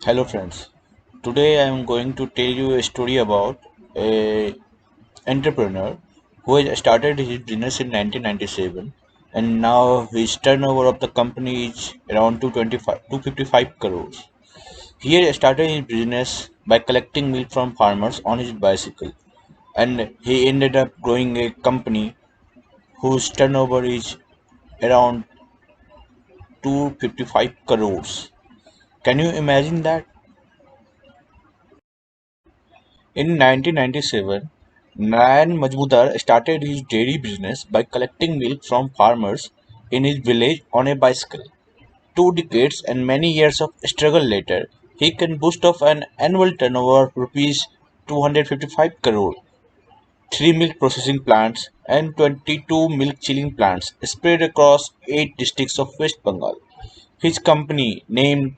Hello friends. Today I am going to tell you a story about a entrepreneur who has started his business in 1997 and now his turnover of the company is around 255 crores. He had started his business by collecting milk from farmers on his bicycle and he ended up growing a company whose turnover is around 255 crores. Can you imagine that? In 1997, Narayan Majmudar started his dairy business by collecting milk from farmers in his village on a bicycle. 2 decades and many years of struggle later, he can boast of an annual turnover of rupees 255 crore, 3 milk processing plants and 22 milk chilling plants spread across 8 districts of West Bengal. His company, named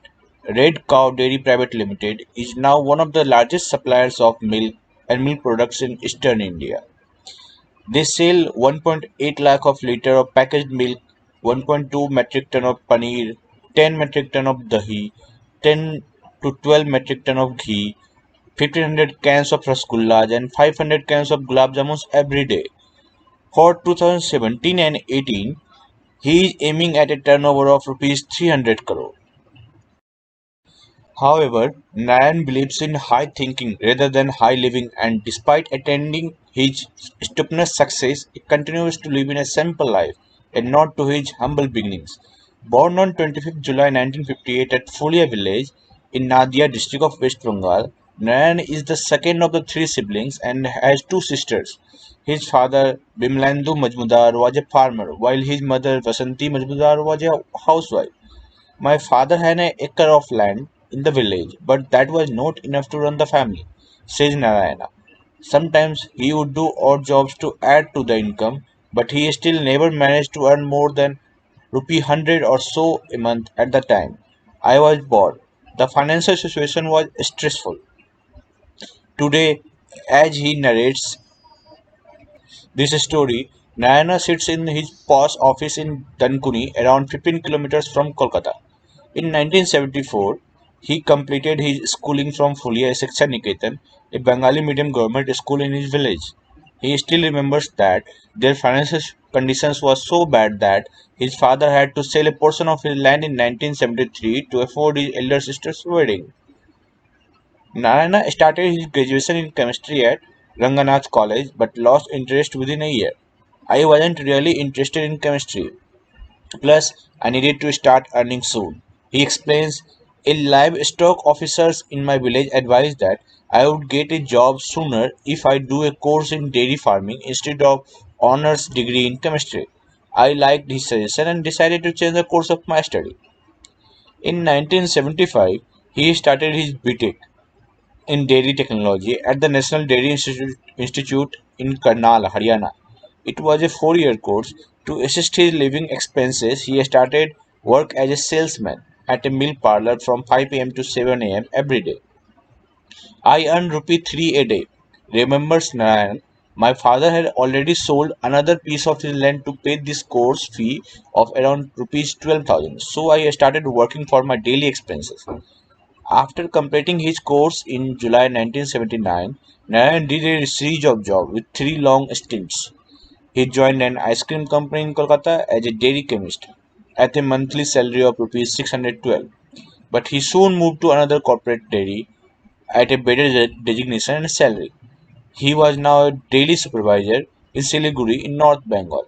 Red Cow Dairy Private Limited, is now one of the largest suppliers of milk and milk products in eastern India. They sell 1.8 lakh of liter of packaged milk, 1.2 metric ton of paneer, 10 metric ton of dahi, 10 to 12 metric ton of ghee, 1500 cans of rasgullas and 500 cans of gulab jamuns every day. For 2017 and 18, he is aiming at a turnover of rupees 300 crore. However, Narayan believes in high thinking rather than high living, and despite attaining his stupendous success, he continues to live in a simple life, a nod to his humble beginnings. Born on 25th July 1958 at Fulia village in Nadia district of West Bengal, Narayan is the second of the three siblings and has two sisters. His father, Bimlandu Majmudar, was a farmer, while his mother, Vasanti Majmudar, was a housewife. My father had an acre of land in the village, but that was not enough to run the family, says Narayana. Sometimes he would do odd jobs to add to the income, but he still never managed to earn more than rupee 100 or so a month at the time. I was bored. The financial situation was stressful. Today, as he narrates this story, Narayana sits in his post office in Dankuni, around 15 kilometers from Kolkata. In 1974, he completed his schooling from Fulia Shiksha Niketan, a Bengali medium government school in his village. He still remembers that their financial conditions were so bad that his father had to sell a portion of his land in 1973 to afford his elder sister's wedding. Narayana started his graduation in chemistry at Ranganath College but lost interest within a year. I wasn't really interested in chemistry. Plus, I needed to start earning soon. He explains, a livestock officers in my village advised that I would get a job sooner if I do a course in dairy farming instead of honors degree in chemistry. I liked his suggestion and decided to change the course of my study. In 1975, he started his BTech in dairy technology at the National Dairy Institute in Karnal, Haryana. It was a 4 year course. To assist his living expenses, he started work as a salesman at a milk parlor from 5 a.m. to 7 a.m. every day. I earned rupee 3 a day. Remembers Narayan, my father had already sold another piece of his land to pay this course fee of around rupees 12,000. So I started working for my daily expenses. After completing his course in July 1979, Narayan did a series of jobs with three long stints. He joined an ice cream company in Kolkata as a dairy chemist at a monthly salary of rupees 612. But he soon moved to another corporate dairy at a better designation and salary. He was now a daily supervisor in Siliguri in North Bengal.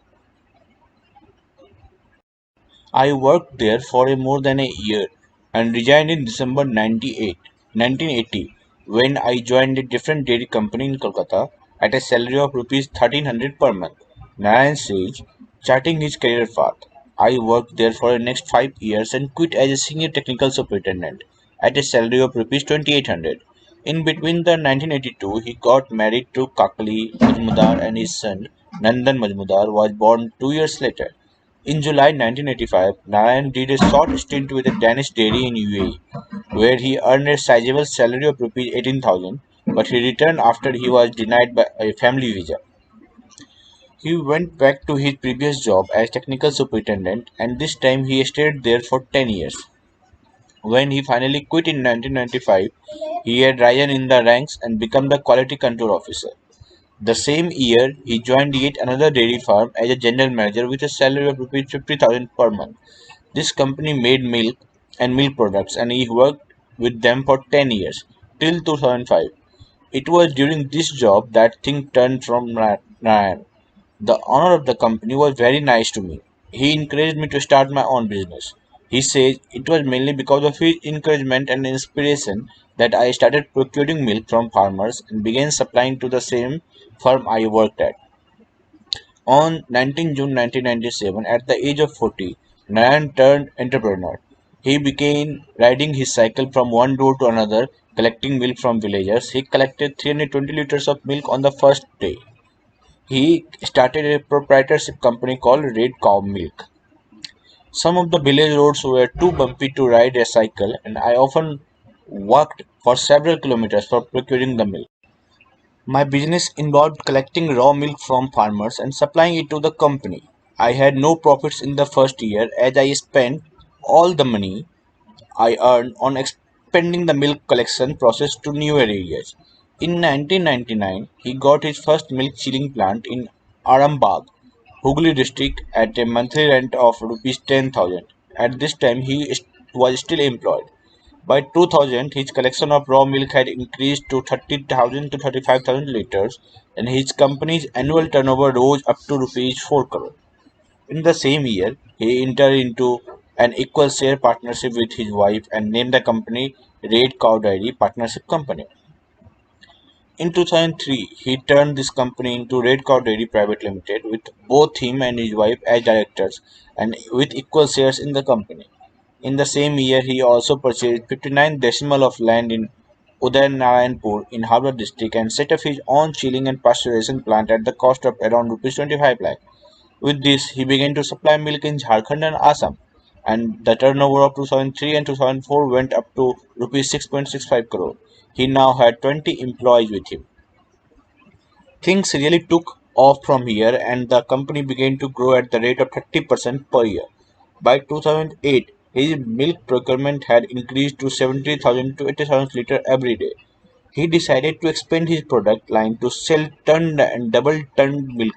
I worked there for more than a year and resigned in December 1980 when I joined a different dairy company in Kolkata at a salary of rupees 1300 per month. Narayan says, charting his career path. I worked there for the next 5 years and quit as a senior technical superintendent at a salary of rupees 2800. In between the 1982, he got married to Kakali Majmudar and his son Nandan Majmudar was born 2 years later. In July 1985, Narayan did a short stint with a Danish dairy in UAE, where he earned a sizable salary of rupees 18,000, but he returned after he was denied by a family visa. He went back to his previous job as technical superintendent, and this time he stayed there for 10 years. When he finally quit in 1995, he had risen in the ranks and become the quality control officer. The same year, he joined yet another dairy farm as a general manager with a salary of rupees 50,000 per month. This company made milk and milk products, and he worked with them for 10 years, till 2005. It was during this job that things turned from Narayan. The owner of the company was very nice to me. He encouraged me to start my own business. He says it was mainly because of his encouragement and inspiration that I started procuring milk from farmers and began supplying to the same firm I worked at. On 19 June 1997, at the age of 40, Narayan turned entrepreneur. He began riding his cycle from one door to another, collecting milk from villagers. He collected 320 liters of milk on the first day. He started a proprietorship company called Red Cow Milk. Some of the village roads were too bumpy to ride a cycle, and I often walked for several kilometers for procuring the milk. My business involved collecting raw milk from farmers and supplying it to the company. I had no profits in the first year as I spent all the money I earned on expanding the milk collection process to newer areas. In 1999, he got his first milk chilling plant in Arambagh, Hooghly district at a monthly rent of rupees 10,000. At this time, was still employed. By 2000, his collection of raw milk had increased to 30,000 to 35,000 liters, and his company's annual turnover rose up to rupees 4 crore. In the same year, he entered into an equal share partnership with his wife and named the company Red Cow Dairy Partnership Company. In 2003, he turned this company into Red Cow Dairy Private Limited with both him and his wife as directors and with equal shares in the company. In the same year, he also purchased 59 decimal of land in Udaynarayanpur in Howrah district and set up his own chilling and pasteurization plant at the cost of around rupees 25 lakh. With this, he began to supply milk in Jharkhand and Assam, and the turnover of 2003 and 2004 went up to rupees 6.65 crore. He now had 20 employees with him. Things really took off from here, and the company began to grow at the rate of 30% per year. By 2008, his milk procurement had increased to 70,000 to 80,000 liters every day. He decided to expand his product line to sell turned and double turned milk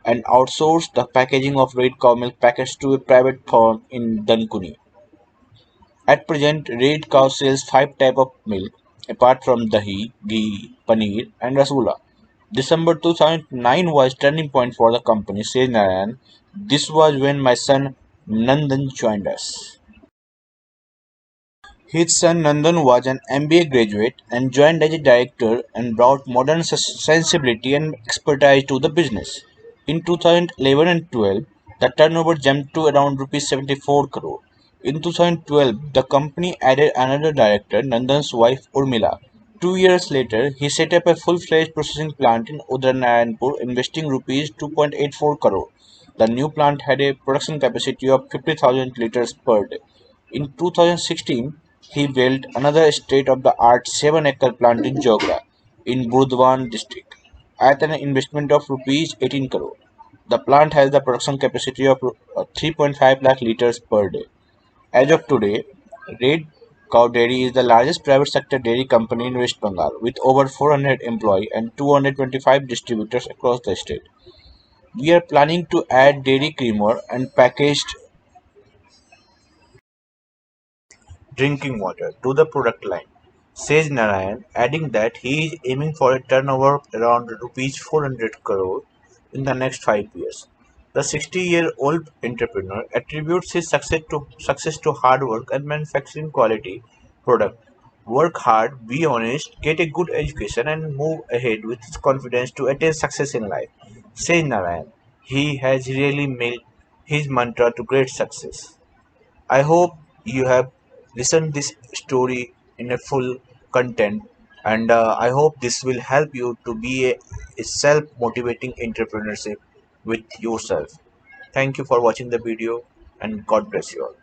and outsourced the packaging of red cow milk packets to a private firm in Dankuni. At present, Red Cow sells five types of milk, apart from dahi, ghee, paneer, and rasgulla. December 2009 was turning point for the company, says Narayan. This was when my son Nandan joined us. His son Nandan was an MBA graduate and joined as a director and brought modern sensibility and expertise to the business. In 2011 and 12, the turnover jumped to around rupees 74 crore. In 2012, the company added another director, Nandan's wife Urmila. 2 years later, he set up a full-fledged processing plant in Udaynarayanpur, investing rupees 2.84 crore. The new plant had a production capacity of 50,000 liters per day. In 2016, he built another state-of-the-art 7-acre plant in Jogra, in Burdwan district, at an investment of rupees 18 crore. The plant has the production capacity of 3.5 lakh liters per day. As of today, Red Cow Dairy is the largest private sector dairy company in West Bengal, with over 400 employees and 225 distributors across the state. We are planning to add dairy creamer and packaged drinking water to the product line, says Narayan, adding that he is aiming for a turnover of around rupees 400 crore in the next 5 years. The 60-year-old entrepreneur attributes his success to hard work and manufacturing quality product. Work hard, be honest, get a good education, and move ahead with confidence to attain success in life, says Narayan. He has really made his mantra to great success. I hope you have listened this story in a full content, and I hope this will help you to be a self-motivating entrepreneurship with yourself. Thank you for watching the video, and God bless you all.